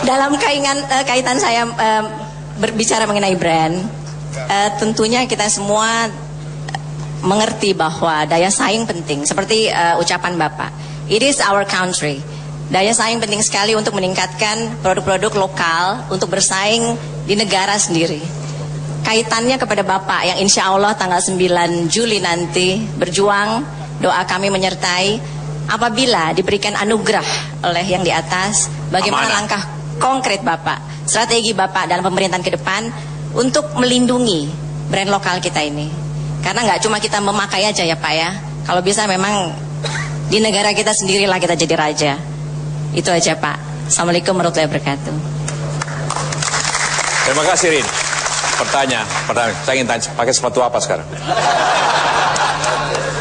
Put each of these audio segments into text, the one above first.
Dalam kaitan saya berbicara mengenai brand, tentunya kita semua mengerti bahwa daya saing penting. Seperti ucapan Bapak, it is our country. Daya saing penting sekali untuk meningkatkan produk-produk lokal untuk bersaing di negara sendiri. Kaitannya kepada Bapak yang insya Allah tanggal 9 Juli nanti berjuang, doa kami menyertai. Apabila diberikan anugerah oleh yang di atas, bagaimana langkah konkret Bapak, strategi Bapak dalam pemerintahan ke depan untuk melindungi brand lokal kita ini? Karena nggak cuma kita memakai aja ya Pak ya. Kalau bisa memang di negara kita sendirilah kita jadi raja. Itu aja Pak. Assalamualaikum warahmatullahi wabarakatuh. Terima kasih Rin. Pertanyaan. Saya ingin tanya, pakai sepatu apa sekarang?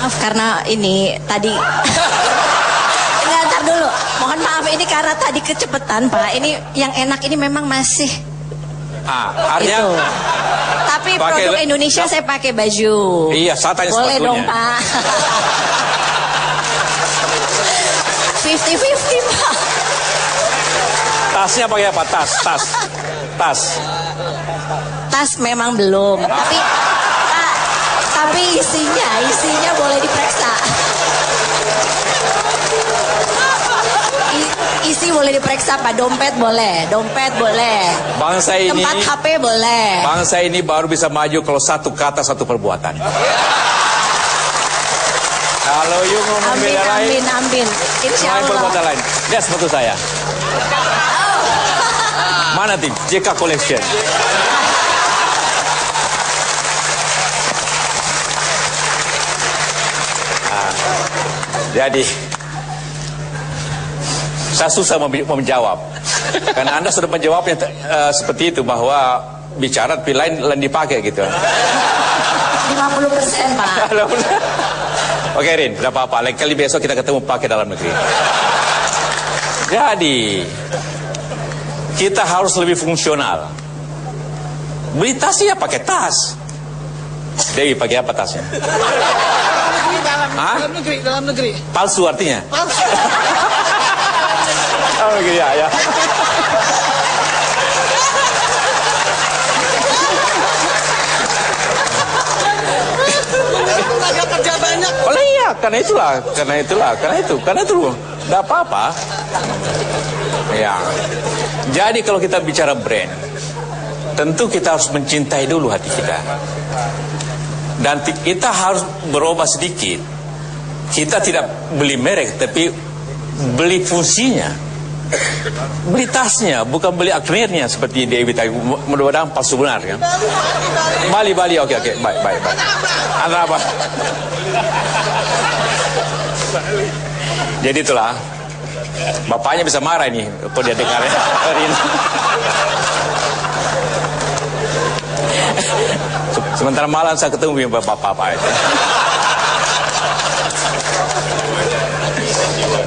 Maaf karena ini tadi ntar dulu. Mohon maaf ini karena tadi kecepatan Pak. Ini yang enak ini memang masih artinya itu. Tapi produk Indonesia saya pakai baju. Iya, saya tanya boleh sepatunya. Dong Pak. 50-50 Pak. Tasnya pakai apa? Tas. Tas memang belum. Tapi isinya boleh diperiksa. Isi boleh diperiksa Pak, dompet boleh. Bangsa ini, tempat HP boleh. Bangsa ini baru bisa maju kalau satu kata satu perbuatan. Kalau you ngomong beda lain, amin. Insya lain Allah. perbuatan lain. Lihat sepatu saya. Mana tim? JK Collection. Jadi saya susah menjawab karena Anda sudah menjawabnya seperti itu, bahwa bicara tapi lain dipakai gitu. 50% Pak. Oke Rin, tidak apa-apa. Lain kali besok kita ketemu pakai dalam negeri. Jadi kita harus lebih fungsional. Beli tas ya pakai tas. Dewi pakai apa tasnya? Dalam negeri. Palsu artinya? Palsu. Oh gitu ya. Tenaga kerja banyak. Oh iya, karena itu. Tidak apa-apa. Ya. Jadi kalau kita bicara brand, tentu kita harus mencintai dulu hati kita. Dan kita harus berubah sedikit. Kita tidak beli merek, tapi beli fungsinya. Beli tasnya, bukan beli akhirnya seperti Dewi tadi. Mudah-mudahan palsu benar kan? Bali, oke, baik. Anda apa? Jadi itulah. Bapaknya bisa marah ini kalau dia dengar hari ini. Sementara malam saya ketemu dengan bapak-bapak itu.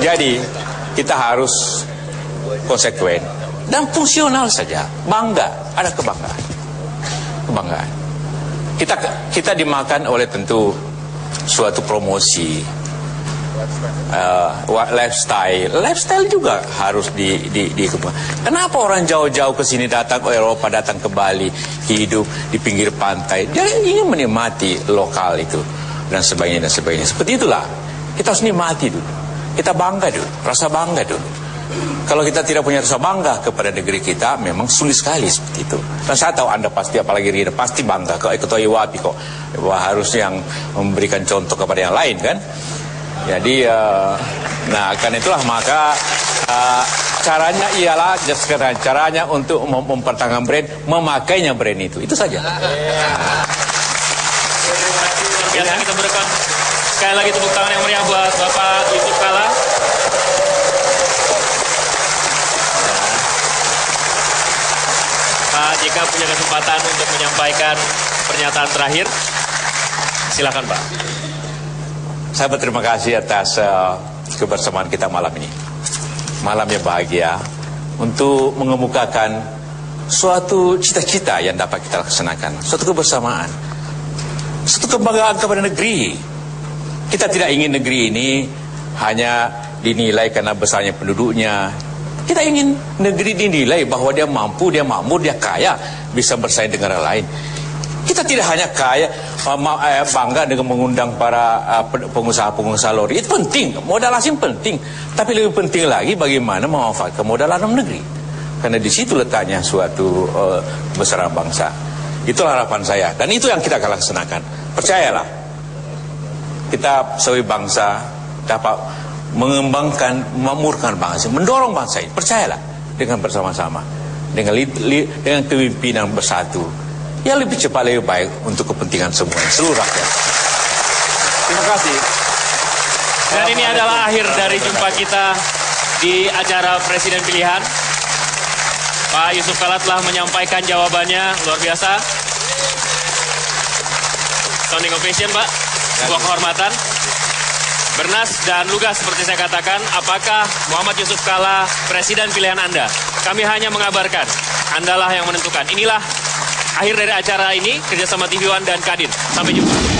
Jadi kita harus konsekuen dan fungsional saja. Bangga, ada kebanggaan. Kita dimakan oleh tentu suatu promosi, lifestyle juga harus Kenapa orang jauh-jauh ke sini datang ke Eropa, datang ke Bali, hidup di pinggir pantai? Dia ingin menikmati lokal itu dan sebagainya. Seperti itulah kita harus nikmati dulu. Kita bangga dulu, rasa bangga dulu. Kalau kita tidak punya rasa bangga kepada negeri kita, memang sulit sekali seperti itu. Dan saya tahu Anda pasti, apalagi Rina, pasti bangga. Kok Ketua IWAPI kok, harusnya yang memberikan contoh kepada yang lain kan. Jadi, karena itulah maka caranya ialah caranya untuk mempertahankan brand, memakainya brand itu saja. Biasa kita berikan sekali lagi tepuk tangan yang meriah buat Bapak Yusuf Kala. Pak JK punya kesempatan untuk menyampaikan pernyataan terakhir. Silakan Pak. Saya berterima kasih atas kebersamaan kita malam ini. Malam yang bahagia untuk mengemukakan suatu cita-cita yang dapat kita laksanakan, suatu kebersamaan, suatu kebanggaan kepada negeri. Kita tidak ingin negeri ini hanya dinilai karena besarnya penduduknya. Kita Kita ingin negeri dinilai bahwa dia mampu, dia makmur, dia kaya, bisa bersaing dengan negara lain. Kita tidak hanya kaya, bangga dengan mengundang para pengusaha-pengusaha lori. Itu penting, modal asing penting. Tapi lebih penting lagi bagaimana memanfaatkan modal dalam negeri. Karena di situ letaknya suatu kebesaran bangsa. Itulah harapan saya. Dan itu yang kita akan laksanakan. Percayalah, kita sebagai bangsa dapat mengembangkan, memakmurkan bangsa, mendorong bangsa ini. Percayalah, dengan bersama-sama, dengan kepemimpinan bersatu, ya lebih cepat lebih baik untuk kepentingan semua, seluruh rakyat. Terima kasih. Dan ini adalah akhir dari jumpa kita di acara Presiden Pilihan. Pak Yusuf Kalla telah menyampaikan jawabannya, luar biasa. Standing ovation, Pak. Sebuah kehormatan. Bernas dan lugas seperti saya katakan, apakah Muhammad Yusuf Kalla Presiden pilihan Anda? Kami hanya mengabarkan, Andalah yang menentukan. Inilah akhir dari acara ini, kerjasama TV One dan Kadin. Sampai jumpa.